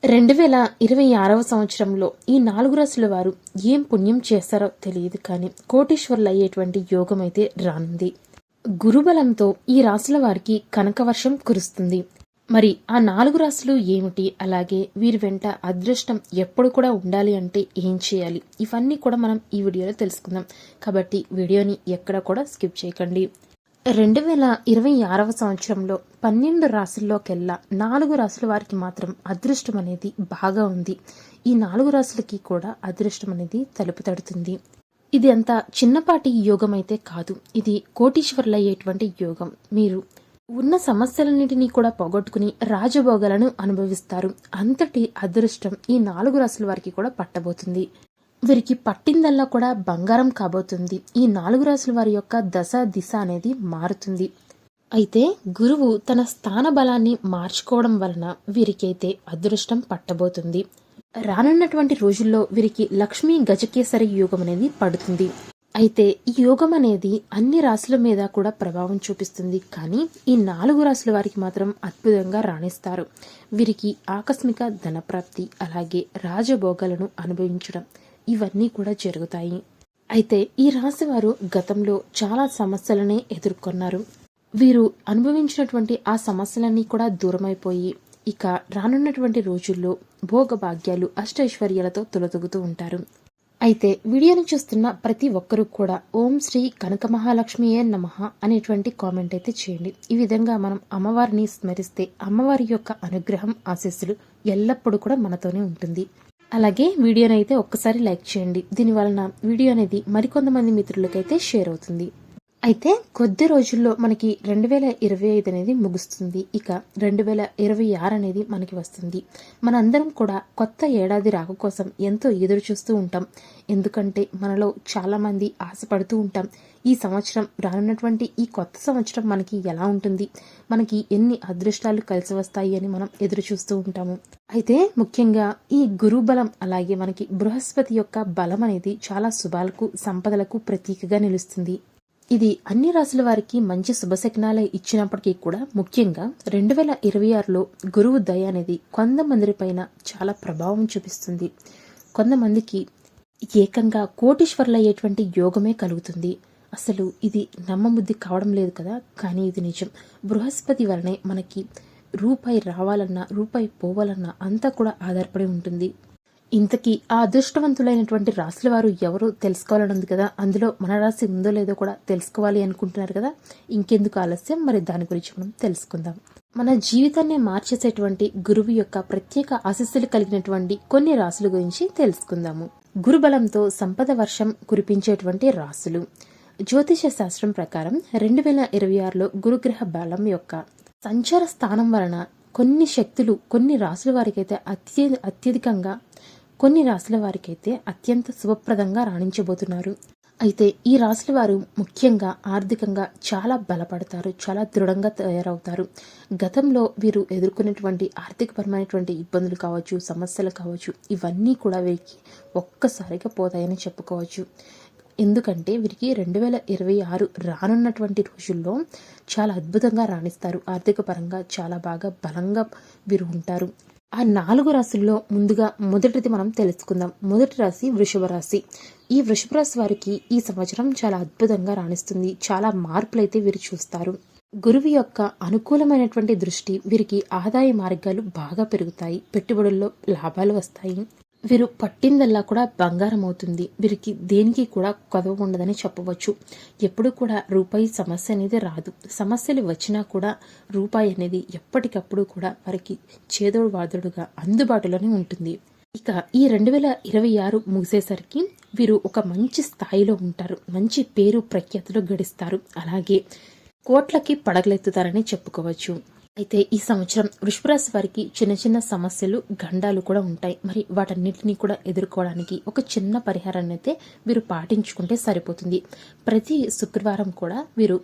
2026వ సంవత్సరంలో ఈ 4 రాశుల వారు ఏం పుణ్యం చేస్తారో తెలియదు, కానీ కోటీశ్వరులు అయ్యేటువంటి యోగం అయితే రానుంది. గురుబలంతో ఈ రాశుల వారికి కనకవర్షం కురుస్తుంది. మరి ఆ 4 రాశులు ఏమిటి, అలాగే వీరి వెంట అదృష్టం ఎప్పుడు కూడా ఉండాలి అంటే ఏం చేయాలి, ఇవన్నీ కూడా మనం ఈ వీడియోలో తెలుసుకుందాం. కాబట్టి వీడియోని ఎక్కడ కూడా స్కిప్ చేయకండి. 2026వ సంవత్సరంలో 12 రాశుల్లోకెల్లా 4 రాశుల వారికి మాత్రం అదృష్టం అనేది బాగా ఉంది. ఈ 4 రాశులకి కూడా అదృష్టం అనేది తలుపు తడుతుంది. ఇది అంత చిన్నపాటి యోగం అయితే కాదు, ఇది కోటీశ్వరులు అయ్యేటువంటి యోగం. మీరు ఉన్న సమస్యలన్నింటినీ కూడా పోగొట్టుకుని రాజభోగాలను అనుభవిస్తారు. అంతటి అదృష్టం ఈ 4 రాశుల వారికి కూడా పట్టబోతుంది. వీరికి పట్టిందల్లా కూడా బంగారం కాబోతుంది. ఈ 4 రాశుల వారి యొక్క దశ దిశ అనేది మారుతుంది. అయితే గురువు తన స్థాన బలాన్ని మార్చుకోవడం వలన వీరికైతే అదృష్టం పట్టబోతుంది. రానున్నటువంటి రోజుల్లో వీరికి లక్ష్మీ గజకేసరి యోగం అనేది పడుతుంది. అయితే ఈ యోగం అనేది అన్ని రాశుల మీద కూడా ప్రభావం చూపిస్తుంది, కానీ ఈ 4 రాశుల వారికి మాత్రం అద్భుతంగా రాణిస్తారు. వీరికి ఆకస్మిక ధనప్రాప్తి, అలాగే రాజభోగాలను అనుభవించడం ఇవన్నీ కూడా జరుగుతాయి. అయితే ఈ రాశి వారు గతంలో చాలా సమస్యలనే ఎదుర్కొన్నారు. వీరు అనుభవించినటువంటి ఆ సమస్యలన్నీ కూడా దూరమైపోయి ఇక రానున్నటువంటి రోజుల్లో భోగభాగ్యాలు అష్టైశ్వర్యాలతో తులతూగుతూ ఉంటారు. అయితే వీడియోని చూస్తున్న ప్రతి ఒక్కరూ కూడా ఓం శ్రీ కనక మహాలక్ష్మియే నమః అనేటువంటి కామెంట్ అయితే చేయండి. ఈ విధంగా మనం అమ్మవారిని స్మరిస్తే అమ్మవారి యొక్క అనుగ్రహం, ఆశీస్సులు ఎల్లప్పుడూ కూడా మనతోనే ఉంటుంది. అలాగే వీడియోని అయితే ఒక్కసారి లైక్ చేయండి. దీనివలన వీడియో అనేది మరికొంతమంది మిత్రులకైతే షేర్ అవుతుంది. అయితే కొద్ది రోజుల్లో మనకి 2025 అనేది ముగుస్తుంది. ఇక 2026 అనేది మనకి వస్తుంది. మనందరం కూడా కొత్త ఏడాది రాక కోసం ఎంతో ఎదురు చూస్తూ ఉంటాం. ఎందుకంటే మనలో చాలా మంది ఆశపడుతూ ఉంటాం, ఈ సంవత్సరం రానున్నటువంటి ఈ కొత్త సంవత్సరం మనకి ఎలా ఉంటుంది, మనకి ఎన్ని అదృష్టాలు కలిసి వస్తాయి అని మనం ఎదురు చూస్తూ ఉంటాము. అయితే ముఖ్యంగా ఈ గురు బలం, అలాగే మనకి బృహస్పతి యొక్క బలం అనేది చాలా శుభాలకు, సంపదలకు ప్రతీకగా నిలుస్తుంది. ఇది అన్ని రాశుల వారికి మంచి శుభశకునాలే ఇచ్చినప్పటికీ కూడా ముఖ్యంగా 2026లో గురువు దయ అనేది కొంతమంది పైన చాలా ప్రభావం చూపిస్తుంది. కొంతమందికి ఏకంగా కోటీశ్వరులు అయ్యేటువంటి యోగమే కలుగుతుంది. అసలు ఇది నమ్మబుద్ధి కావడం లేదు కదా, కానీ ఇది నిజం. బృహస్పతి వలనే మనకి రూపాయి రావాలన్నా, రూపాయి పోవాలన్నా అంతా కూడా ఆధారపడి ఉంటుంది. ఇంతకీ ఆ అదృష్టవంతులైనటువంటి రాశుల వారు ఎవరో తెలుసుకోవాలని ఉంది కదా, అందులో మన రాశి ఉందో లేదో కూడా తెలుసుకోవాలి అనుకుంటున్నారు కదా, ఇంకెందుకు ఆలస్యం, మరి దాని గురించి మనం తెలుసుకుందాం. మన జీవితాన్ని మార్చేసేటువంటి గురువు యొక్క ప్రత్యేక ఆశీస్సులు కలిగినటువంటి కొన్ని రాశుల గురించి తెలుసుకుందాము. గురుబలంతో సంపద వర్షం కురిపించేటువంటి రాశులు. జ్యోతిష శాస్త్రం ప్రకారం 2026లో గురుగ్రహ బలం యొక్క సంచార స్థానం వలన కొన్ని శక్తులు కొన్ని రాశుల వారికైతే అత్యధికంగా, కొన్ని రాశుల వారికైతే అత్యంత శుభప్రదంగా రాణించబోతున్నారు. అయితే ఈ రాశుల వారు ముఖ్యంగా ఆర్థికంగా చాలా బలపడతారు, చాలా దృఢంగా తయారవుతారు. గతంలో వీరు ఎదుర్కొనేటువంటి ఆర్థికపరమైనటువంటి ఇబ్బందులు కావచ్చు, సమస్యలు కావచ్చు, ఇవన్నీ కూడా వీరికి ఒక్కసారిగా పోతాయని చెప్పుకోవచ్చు. ఎందుకంటే వీరికి 2026 రానున్నటువంటి రోజుల్లో చాలా అద్భుతంగా రాణిస్తారు. ఆర్థిక పరంగా చాలా బాగా బలంగా వీరు ఉంటారు. ఆ 4 రాశుల్లో ముందుగా మొదటిది మనం తెలుసుకుందాం. మొదటి రాశి వృషభ రాశి. ఈ వృషభ రాశి వారికి ఈ సంవత్సరం చాలా అద్భుతంగా రాణిస్తుంది. చాలా మార్పులైతే వీరు చూస్తారు. గురువు యొక్క అనుకూలమైనటువంటి దృష్టి వీరికి ఆదాయ మార్గాలు బాగా పెరుగుతాయి. పెట్టుబడుల్లో లాభాలు వస్తాయి. వీరు పట్టిందల్లా కూడా బంగారం అవుతుంది. వీరికి దేనికి కూడా కొదవ ఉండదని చెప్పవచ్చు. ఎప్పుడు కూడా రూపాయి సమస్య అనేది రాదు. సమస్యలు వచ్చినా కూడా రూపాయి అనేది ఎప్పటికప్పుడు కూడా వారికి చేదోడు వాదోడుగా అందుబాటులోనే ఉంటుంది. ఇక ఈ 2026 ముగిసేసరికి వీరు ఒక మంచి స్థాయిలో ఉంటారు. మంచి పేరు ప్రఖ్యాతులు గడిస్తారు. అలాగే కోట్లకి పడగలెత్తుతారని చెప్పుకోవచ్చు. అయితే ఈ సంవత్సరం వృషభరాశి వారికి చిన్న చిన్న సమస్యలు, గండాలు కూడా ఉంటాయి. మరి వాటన్నిటినీ కూడా ఎదుర్కోవడానికి ఒక చిన్న పరిహారాన్ని అయితే వీరు పాటించుకుంటే సరిపోతుంది. ప్రతి శుక్రవారం కూడా వీరు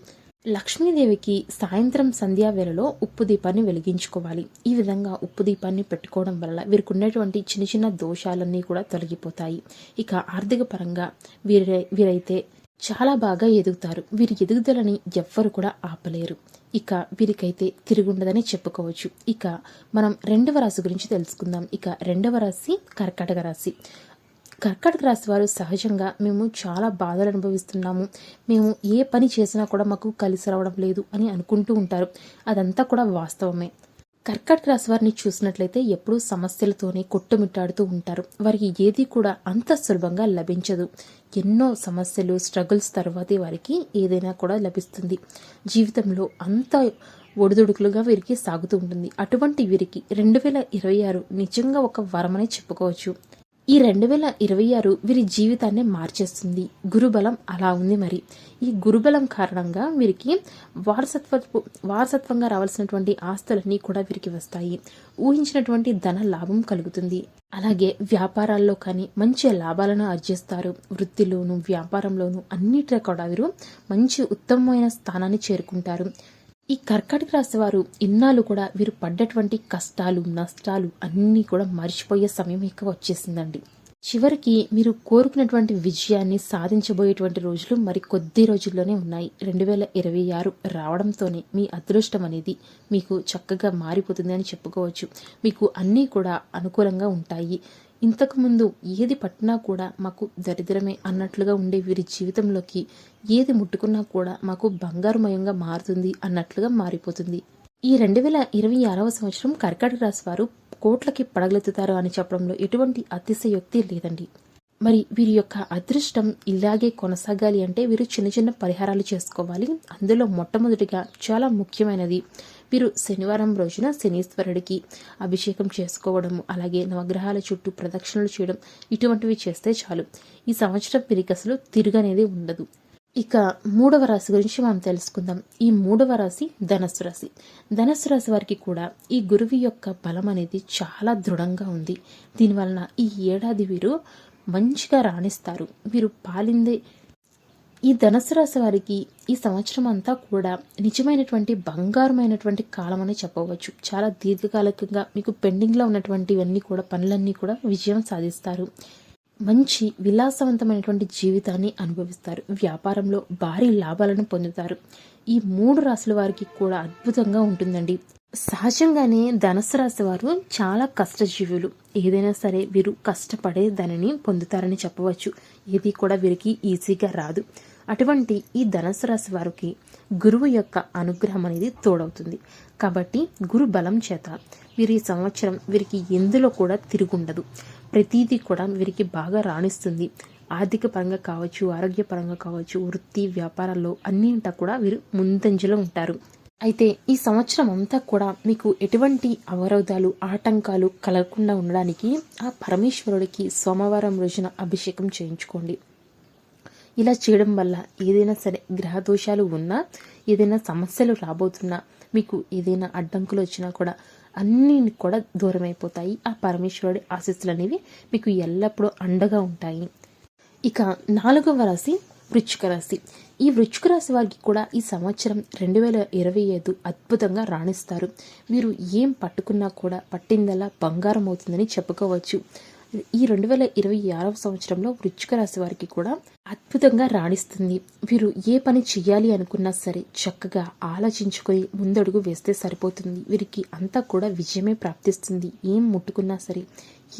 లక్ష్మీదేవికి సాయంత్రం సంధ్యా వేళలో ఉప్పు దీపాన్ని వెలిగించుకోవాలి. ఈ విధంగా ఉప్పు దీపాన్ని పెట్టుకోవడం వల్ల వీరికి ఉన్నటువంటి చిన్న చిన్న దోషాలన్నీ కూడా తొలగిపోతాయి. ఇక ఆర్థిక పరంగా వీరైతే చాలా బాగా ఎదుగుతారు. వీరి ఎదుగుదలని ఎవ్వరు కూడా ఆపలేరు. ఇక వీరికైతే తిరుగుండదని చెప్పుకోవచ్చు. ఇక మనం రెండవ రాశి గురించి తెలుసుకుందాం. ఇక రెండవ రాశి కర్కాటక రాశి. కర్కాటక రాశి వారు సహజంగా మేము చాలా బాధలు అనుభవిస్తున్నాము, మేము ఏ పని చేసినా కూడా మాకు కలిసి రావడం లేదు అని అనుకుంటూ ఉంటారు. అదంతా కూడా వాస్తవమే. కర్కాటక రాశి వారిని చూసినట్లయితే ఎప్పుడూ సమస్యలతోనే కొట్టుమిట్టాడుతూ ఉంటారు. వారికి ఏది కూడా అంత సులభంగా లభించదు. ఎన్నో సమస్యలు, స్ట్రగుల్స్ తర్వాతే వారికి ఏదైనా కూడా లభిస్తుంది. జీవితంలో అంత ఒడిదుడుకులుగా వీరికి సాగుతూ ఉంటుంది. అటువంటి వీరికి 2026 నిజంగా ఒక వరమనే చెప్పుకోవచ్చు. ఈ 2026 వీరి జీవితాన్ని మార్చేస్తుంది. గురుబలం అలా ఉంది. మరి ఈ గురుబలం కారణంగా వీరికి వారసత్వంగా రావాల్సినటువంటి ఆస్తులన్నీ కూడా వీరికి వస్తాయి. ఊహించినటువంటి ధన లాభం కలుగుతుంది. అలాగే వ్యాపారాల్లో కానీ మంచి లాభాలను ఆర్జిస్తారు. వృత్తిలోను, వ్యాపారంలోను అన్నిటిలో కూడా వీరు మంచి ఉత్తమమైన స్థానాన్ని చేరుకుంటారు. ఈ కర్కాటక రాశి వారు ఇన్నాళ్ళు కూడా వీరు పడ్డటువంటి కష్టాలు, నష్టాలు అన్నీ కూడా మర్చిపోయే సమయం ఇక వచ్చేసిందండి. చివరికి మీరు కోరుకున్నటువంటి విజయాన్ని సాధించబోయేటువంటి రోజులు మరి కొద్ది రోజుల్లోనే ఉన్నాయి. 2026 రావడంతోనే మీ అదృష్టం అనేది మీకు చక్కగా మారిపోతుంది అని చెప్పుకోవచ్చు. మీకు అన్నీ కూడా అనుకూలంగా ఉంటాయి. ఇంతకుముందు ఏది పట్టినా కూడా మాకు దరిద్రమే అన్నట్లుగా ఉండే వీరి జీవితంలోకి ఏది ముట్టుకున్నా కూడా మాకు బంగారుమయంగా మారుతుంది అన్నట్లుగా మారిపోతుంది. ఈ 2026 సంవత్సరం కర్కాటక రాశి వారు కోట్లకి పడగలెత్తుతారు అని చెప్పడంలో ఎటువంటి అతిశయోక్తి లేదండి. మరి వీరి యొక్క అదృష్టం ఇలాగే కొనసాగాలి అంటే వీరు చిన్న చిన్న పరిహారాలు చేసుకోవాలి. అందులో మొట్టమొదటిగా చాలా ముఖ్యమైనది, వీరు శనివారం రోజున శనీశ్వరుడికి అభిషేకం చేసుకోవడము, అలాగే నవగ్రహాల చుట్టూ ప్రదక్షిణలు చేయడం, ఇటువంటివి చేస్తే చాలు. ఈ సంవత్సరం వీరికి అసలు తిరుగనేది ఉండదు. ఇక మూడవ రాశి గురించి మనం తెలుసుకుందాం. ఈ మూడవ రాశి ధనస్సు రాశి. ధనస్సు రాశి వారికి కూడా ఈ గురువు యొక్క బలం అనేది చాలా దృఢంగా ఉంది. దీనివలన ఈ ఏడాది వీరు మంచిగా రాణిస్తారు. వీరు పాలిందే ఈ ధనస్సు రాశి వారికి ఈ సంవత్సరం అంతా కూడా నిజమైనటువంటి బంగారమైనటువంటి కాలం అని చెప్పవచ్చు. చాలా దీర్ఘకాలికంగా మీకు పెండింగ్లో ఉన్నటువంటివన్నీ కూడా పనులన్నీ కూడా విజయం సాధిస్తారు. మంచి విలాసవంతమైనటువంటి జీవితాన్ని అనుభవిస్తారు. వ్యాపారంలో భారీ లాభాలను పొందుతారు. ఈ 3 రాశుల వారికి కూడా అద్భుతంగా ఉంటుందండి. సహజంగానే ధనుస్సు రాశి వారు చాలా కష్టజీవులు. ఏదైనా సరే వీరు కష్టపడే దానిని పొందుతారని చెప్పవచ్చు. ఏది కూడా వీరికి ఈజీగా రాదు. అటువంటి ఈ ధనుస్సు రాశి వారికి గురువు యొక్క అనుగ్రహం అనేది తోడవుతుంది. కాబట్టి గురు బలం చేత వీరి సంవత్సరం వీరికి ఎందులో కూడా తిరుగుండదు. ప్రతిదీ కూడా వీరికి బాగా రాణిస్తుంది. ఆర్థిక పరంగా కావచ్చు, ఆరోగ్యపరంగా కావచ్చు, వృత్తి వ్యాపారాల్లో అన్నింటా కూడా వీరు ముందంజలో ఉంటారు. అయితే ఈ సంవత్సరం అంతా కూడా మీకు ఎటువంటి అవరోధాలు, ఆటంకాలు కలగకుండా ఉండడానికి ఆ పరమేశ్వరుడికి సోమవారం రోజున అభిషేకం చేయించుకోండి. ఇలా చేయడం వల్ల ఏదైనా సరే గ్రహ దోషాలు ఉన్నా, ఏదైనా సమస్యలు రాబోతున్నా, మీకు ఏదైనా అడ్డంకులు వచ్చినా కూడా అన్నీ కూడా దూరం అయిపోతాయి. ఆ పరమేశ్వరుడి ఆశీస్సులు అనేవి మీకు ఎల్లప్పుడూ అండగా ఉంటాయి. ఇక 4వ రాశి వృశ్చిక రాశి. ఈ వృశ్చిక రాశి వారికి కూడా ఈ సంవత్సరం 2025 అద్భుతంగా రాణిస్తారు. మీరు ఏం పట్టుకున్నా కూడా పట్టిందల్లా బంగారం అవుతుందని చెప్పుకోవచ్చు. ఈ 2026 సంవత్సరంలో వృశ్చిక రాశి వారికి కూడా అద్భుతంగా రాణిస్తుంది. వీరు ఏ పని చెయ్యాలి అనుకున్నా సరే చక్కగా ఆలోచించుకొని ముందడుగు వేస్తే సరిపోతుంది. వీరికి అంతా కూడా విజయమే ప్రాప్తిస్తుంది. ఏం ముట్టుకున్నా సరే,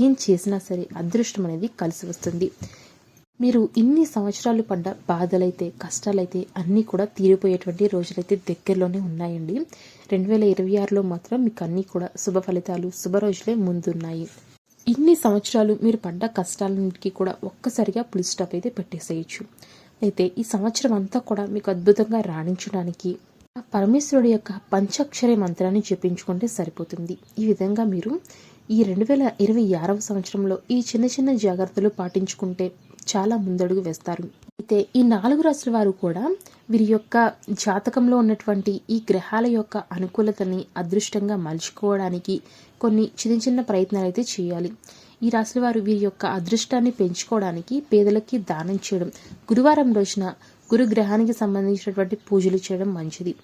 ఏం చేసినా సరే అదృష్టం అనేది కలిసి వస్తుంది. మీరు ఇన్ని సంవత్సరాలు పడ్డ బాధలైతే, కష్టాలైతే అన్నీ కూడా తీరిపోయేటువంటి రోజులైతే దగ్గరలోనే ఉన్నాయండి. 2026లో మాత్రం మీకు అన్నీ కూడా శుభ ఫలితాలు, శుభ రోజులే ముందున్నాయి. ఇన్ని సంవత్సరాలు మీరు పడ్డ కష్టాలన్నిటికీ కూడా ఒక్కసారిగా పులి స్టాప్ అయితే పెట్టేసేయచ్చు. అయితే ఈ సంవత్సరం అంతా కూడా మీకు అద్భుతంగా రాణించడానికి ఆ పరమేశ్వరుడి యొక్క పంచాక్షరి మంత్రాన్ని జపించుకుంటే సరిపోతుంది. ఈ విధంగా మీరు ఈ 2026 సంవత్సరంలో ఈ చిన్న చిన్న జాగ్రత్తలు పాటించుకుంటే చాలా ముందడుగు వేస్తారు. అయితే ఈ 4 రాశుల వారు కూడా వీరి యొక్క జాతకంలో ఉన్నటువంటి ఈ గ్రహాల యొక్క అనుకూలతని అదృష్టంగా మలుచుకోవడానికి కొన్ని చిన్న చిన్న ప్రయత్నాలు అయితే చేయాలి. ఈ రాశుల వారు వీరి యొక్క అదృష్టాన్ని పెంచుకోవడానికి పేదలకి దానం చేయడం, గురువారం రోజున గురు గ్రహానికి సంబంధించినటువంటి పూజలు చేయడం మంచిది.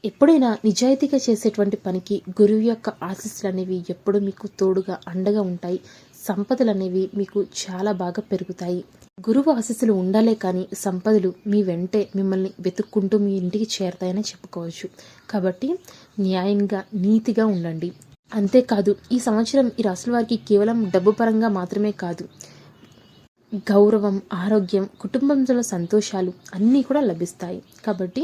ఎప్పుడైనా నిజాయితీగా చేసేటువంటి పనికి గురువు యొక్క ఆశీస్సులు అనేవి ఎప్పుడు మీకు తోడుగా అండగా ఉంటాయి. సంపదలు అనేవి మీకు చాలా బాగా పెరుగుతాయి. గురువు ఆశీస్సులు ఉండాలే కానీ సంపదలు మీ వెంటే మిమ్మల్ని వెతుక్కుంటూ మీ ఇంటికి చేరతాయని చెప్పుకోవచ్చు. కాబట్టి న్యాయంగా నీతిగా ఉండండి. అంతేకాదు ఈ సంవత్సరం ఈ రాశుల వారికి కేవలం డబ్బు పరంగా మాత్రమే కాదు, గౌరవం, ఆరోగ్యం, కుటుంబంలో సంతోషాలు అన్నీ కూడా లభిస్తాయి. కాబట్టి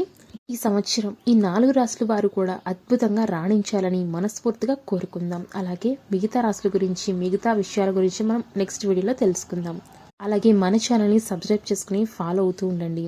ఈ సంవత్సరం ఈ 4 రాశుల వారు కూడా అద్భుతంగా రాణించాలని మనస్ఫూర్తిగా కోరుకుందాం. అలాగే మిగతా రాశుల గురించి, మిగతా విషయాల గురించి మనం నెక్స్ట్ వీడియోలో తెలుసుకుందాం. అలాగే మన ఛానల్ని సబ్స్క్రైబ్ చేసుకుని ఫాలో అవుతూ ఉండండి.